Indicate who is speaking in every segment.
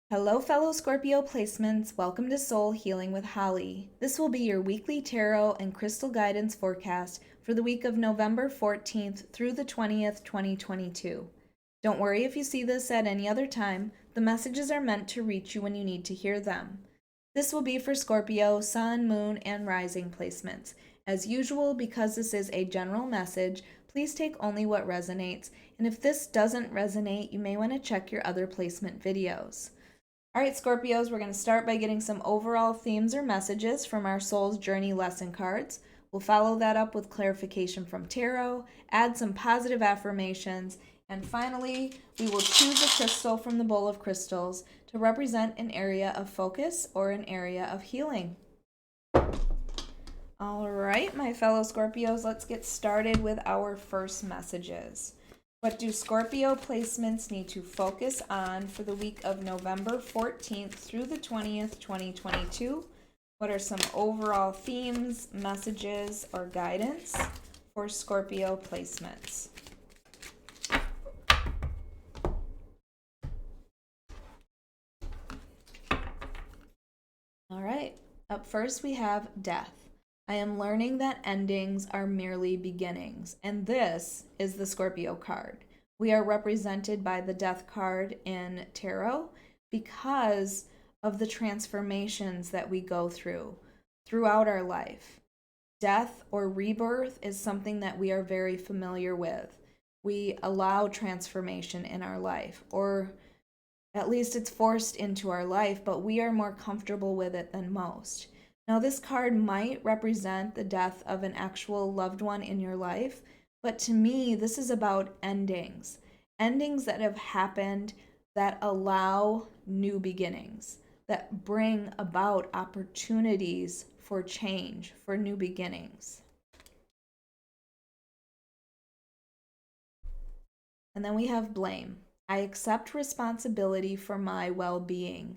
Speaker 1: Hello, fellow Scorpio placements. Welcome to Soul Healing with Holly. This will be your weekly tarot and crystal guidance forecast for the week of November 14th through the 20th, 2022. Don't worry if you see this at any other time. The messages are meant to reach you when you need to hear them. This will be for Scorpio, Sun, Moon, and Rising placements. As usual, because this is a general message, please take only what resonates, and if this doesn't resonate, you may want to check your other placement videos. All right, Scorpios, we're going to start by getting some overall themes or messages from our Soul's Journey lesson cards. We'll follow that up with clarification from tarot, add some positive affirmations, and finally, we will choose a crystal from the bowl of crystals to represent an area of focus or an area of healing. All right, my fellow Scorpios, let's get started with our first messages. What do Scorpio placements need to focus on for the week of November 14th through the 20th, 2022? What are some overall themes, messages, or guidance for Scorpio placements? All right, up first we have death. I am learning that endings are merely beginnings, and this is the Scorpio card. We are represented by the Death card in tarot because of the transformations that we go through throughout our life. Death or rebirth is something that we are very familiar with. We allow transformation in our life, or at least it's forced into our life, but we are more comfortable with it than most. Now, this card might represent the death of an actual loved one in your life, but to me, this is about endings. Endings that have happened that allow new beginnings, that bring about opportunities for change, for new beginnings. And then we have blame. I accept responsibility for my well-being.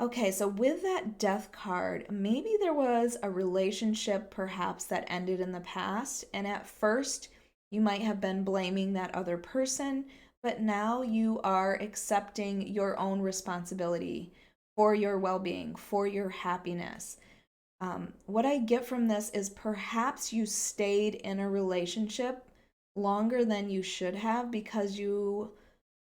Speaker 1: Okay, so with that death card, maybe there was a relationship perhaps that ended in the past, and at first you might have been blaming that other person, but now you are accepting your own responsibility for your well-being, for your happiness. What I get from this is perhaps you stayed in a relationship longer than you should have because you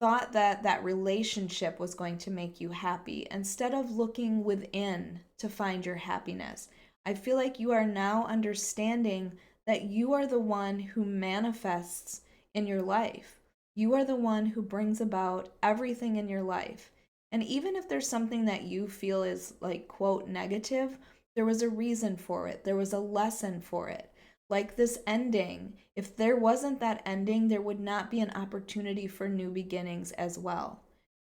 Speaker 1: thought that that relationship was going to make you happy instead of looking within to find your happiness. I feel like you are now understanding that you are the one who manifests in your life. You are the one who brings about everything in your life. And even if there's something that you feel is like, quote, negative, there was a reason for it. There was a lesson for it. Like this ending, if there wasn't that ending, there would not be an opportunity for new beginnings as well.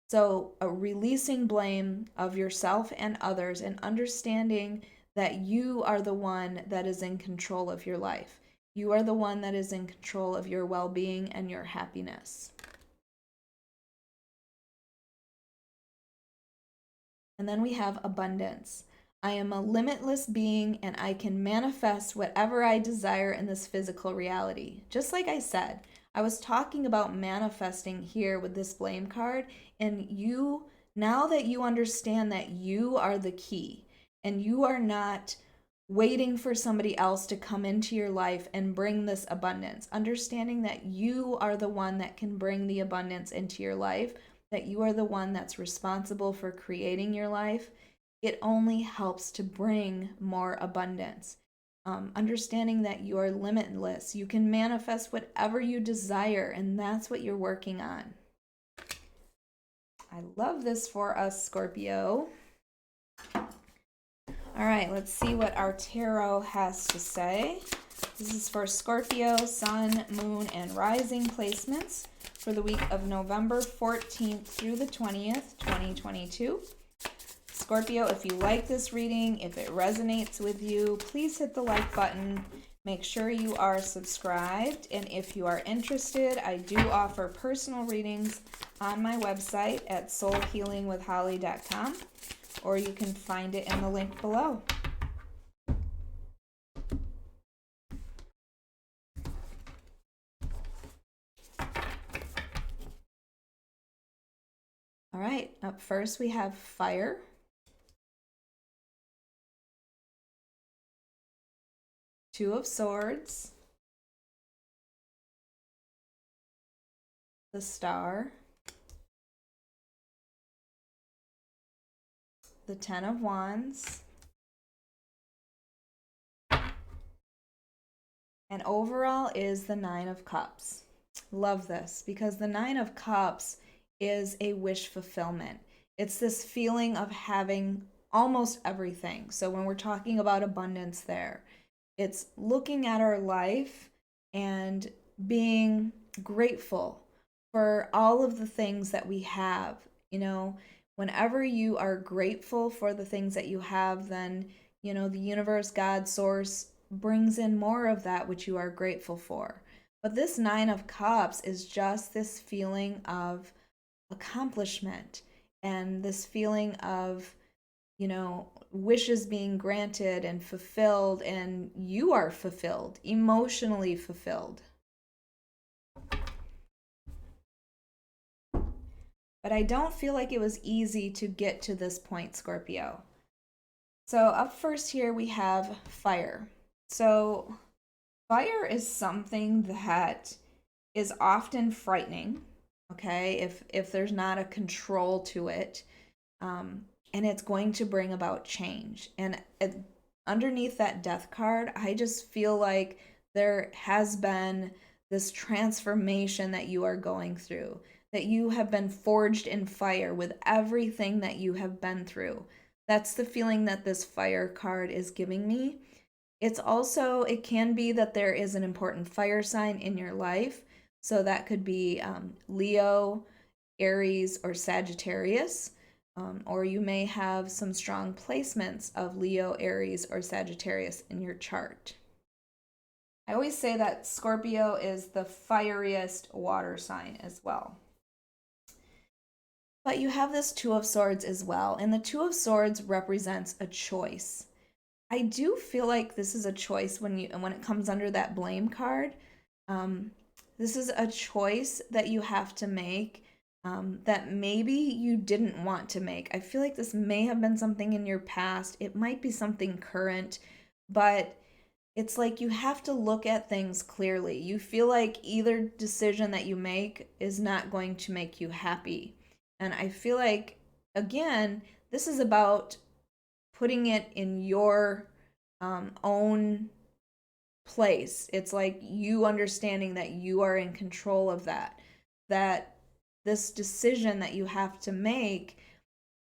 Speaker 1: So, releasing blame of yourself and others and understanding that you are the one that is in control of your life. You are the one that is in control of your well-being and your happiness. And then we have abundance. I am a limitless being and I can manifest whatever I desire in this physical reality. Just like I said, I was talking about manifesting here with this blame card, and now that you understand that you are the key and you are not waiting for somebody else to come into your life and bring this abundance, understanding that you are the one that can bring the abundance into your life, that you are the one that's responsible for creating your life, it only helps to bring more abundance. Understanding that you are limitless, you can manifest whatever you desire, and that's what you're working on. I love this for us, Scorpio. All right, let's see what our tarot has to say. This is for Scorpio, Sun, Moon, and Rising placements for the week of November 14th through the 20th, 2022. Scorpio, if you like this reading, if it resonates with you, please hit the like button. Make sure you are subscribed. And if you are interested, I do offer personal readings on my website at soulhealingwithholly.com, or you can find it in the link below. All right, up first we have fire, Two of Swords, the Star, the Ten of Wands, and overall is the Nine of Cups. Love this because the Nine of Cups is a wish fulfillment. It's this feeling of having almost everything. So when we're talking about abundance there, it's looking at our life and being grateful for all of the things that we have. You know, whenever you are grateful for the things that you have, then, you know, the universe, God, source brings in more of that which you are grateful for. But this Nine of Cups is just this feeling of accomplishment and this feeling of, you know, wishes being granted and fulfilled, and you are fulfilled, emotionally fulfilled. But I don't feel like it was easy to get to this point, Scorpio. So, up first here we have fire. So, fire is something that is often frightening, okay, if there's not a control to it. And it's going to bring about change. And underneath that death card, I just feel like there has been this transformation that you are going through, that you have been forged in fire with everything that you have been through. That's the feeling that this fire card is giving me. It's also, it can be that there is an important fire sign in your life. So that could be Leo, Aries, or Sagittarius. Or you may have some strong placements of Leo, Aries, or Sagittarius in your chart. I always say that Scorpio is the fieriest water sign as well. But you have this Two of Swords as well, and the Two of Swords represents a choice. I do feel like this is a choice when it comes under that blame card. This is a choice that you have to make, that maybe you didn't want to make. I feel like this may have been something in your past. It might be something current, but it's like you have to look at things clearly. You feel like either decision that you make is not going to make you happy. And I feel like, again, this is about putting it in your own place. It's like you understanding that you are in control of that this decision that you have to make,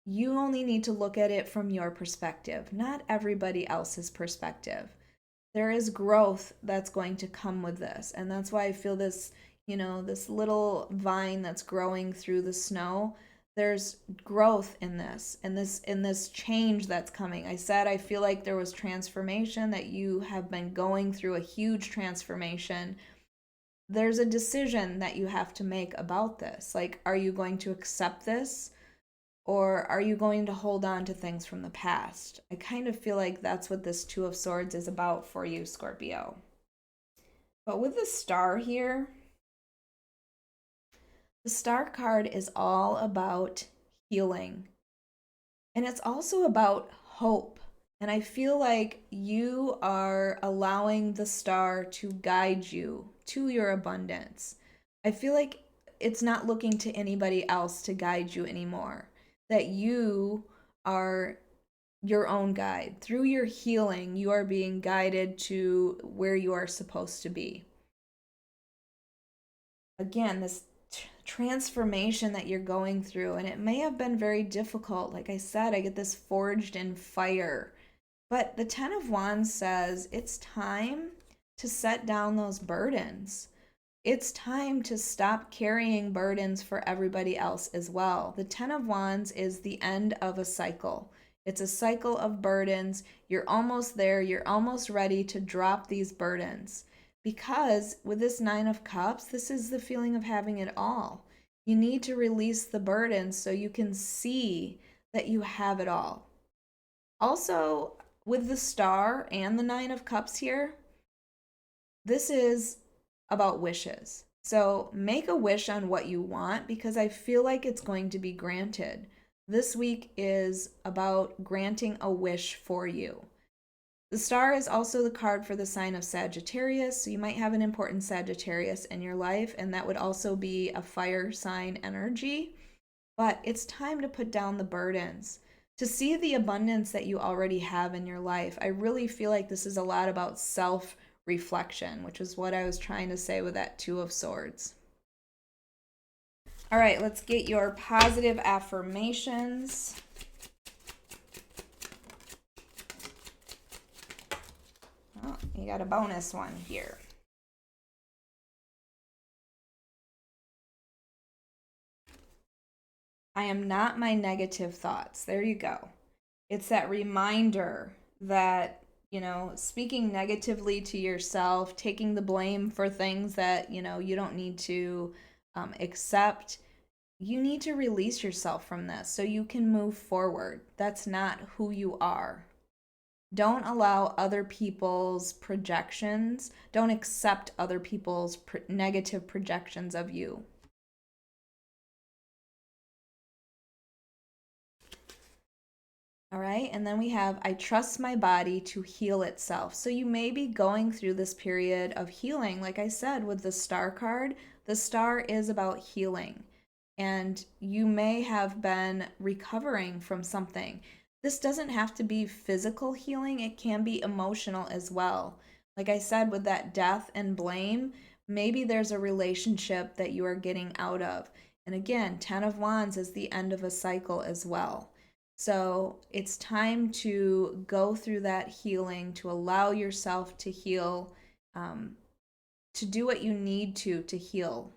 Speaker 1: you only need to look at it from your perspective, not everybody else's perspective. There is growth that's going to come with this. And that's why I feel this, you know, this little vine that's growing through the snow. There's growth in this, in this change that's coming. I said I feel like there was transformation, that you have been going through a huge transformation. There's a decision that you have to make about this. Like, are you going to accept this? Or are you going to hold on to things from the past? I kind of feel like that's what this Two of Swords is about for you, Scorpio. But with the Star here, the Star card is all about healing. And it's also about hope. And I feel like you are allowing the Star to guide you to your abundance. I feel like it's not looking to anybody else to guide you anymore, that you are your own guide. Through your healing, you are being guided to where you are supposed to be. Again, this transformation that you're going through, and it may have been very difficult. Like I said, I get this forged in fire. But the Ten of Wands says it's time to set down those burdens. It's time to stop carrying burdens for everybody else as well. The Ten of Wands is the end of a cycle. It's a cycle of burdens. You're almost there. You're almost ready to drop these burdens. Because with this Nine of Cups, this is the feeling of having it all. You need to release the burdens so you can see that you have it all. Also, with the Star and the Nine of Cups here, this is about wishes. So make a wish on what you want because I feel like it's going to be granted. This week is about granting a wish for you. The star is also the card for the sign of Sagittarius, so you might have an important Sagittarius in your life, and that would also be a fire sign energy. But it's time to put down the burdens, to see the abundance that you already have in your life. I really feel like this is a lot about self-reflection, which is what I was trying to say with that Two of Swords. All right, let's get your positive affirmations. Oh, you got a bonus one here. I am not my negative thoughts. There you go. It's that reminder that, speaking negatively to yourself, taking the blame for things that, you don't need to accept. You need to release yourself from this so you can move forward. That's not who you are. Don't allow other people's projections, don't accept other people's negative projections of you. All right, and then we have I trust my body to heal itself. So you may be going through this period of healing. Like I said, with the star card, the star is about healing. And you may have been recovering from something. This doesn't have to be physical healing, it can be emotional as well. Like I said, with that death and blame, maybe there's a relationship that you are getting out of. And again, 10 of Wands is the end of a cycle as well. So it's time to go through that healing, to allow yourself to heal, to do what you need to heal.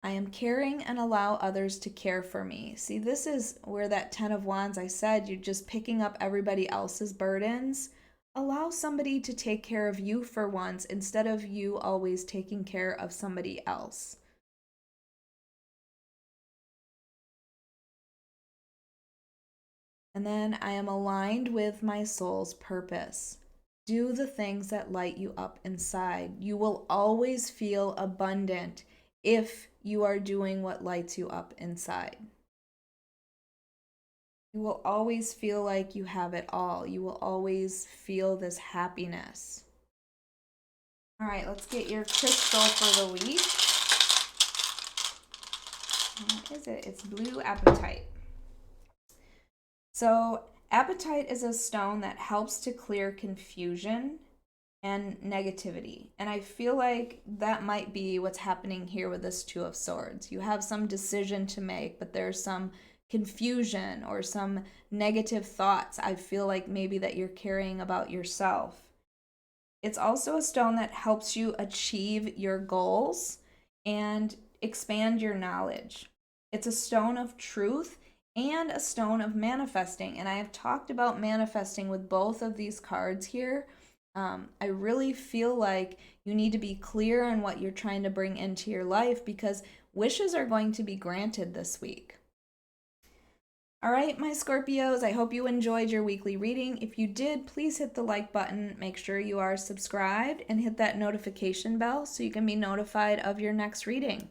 Speaker 1: I am caring and allow others to care for me. See, this is where that 10 of Wands, I said, you're just picking up everybody else's burdens. Allow somebody to take care of you for once instead of you always taking care of somebody else. And then I am aligned with my soul's purpose. Do the things that light you up inside. You will always feel abundant if you are doing what lights you up inside. You will always feel like you have it all. You will always feel this happiness. All right, let's get your crystal for the week. What is it? It's blue apatite. So apatite is a stone that helps to clear confusion and negativity. And I feel like that might be what's happening here with this Two of Swords. You have some decision to make, but there's some confusion or some negative thoughts I feel like maybe that you're carrying about yourself. It's also a stone that helps you achieve your goals and expand your knowledge. It's a stone of truth and a stone of manifesting. And I have talked about manifesting with both of these cards here. I really feel like you need to be clear on what you're trying to bring into your life because wishes are going to be granted this week. All right, my Scorpios, I hope you enjoyed your weekly reading. If you did, please hit the like button, make sure you are subscribed, and hit that notification bell so you can be notified of your next reading.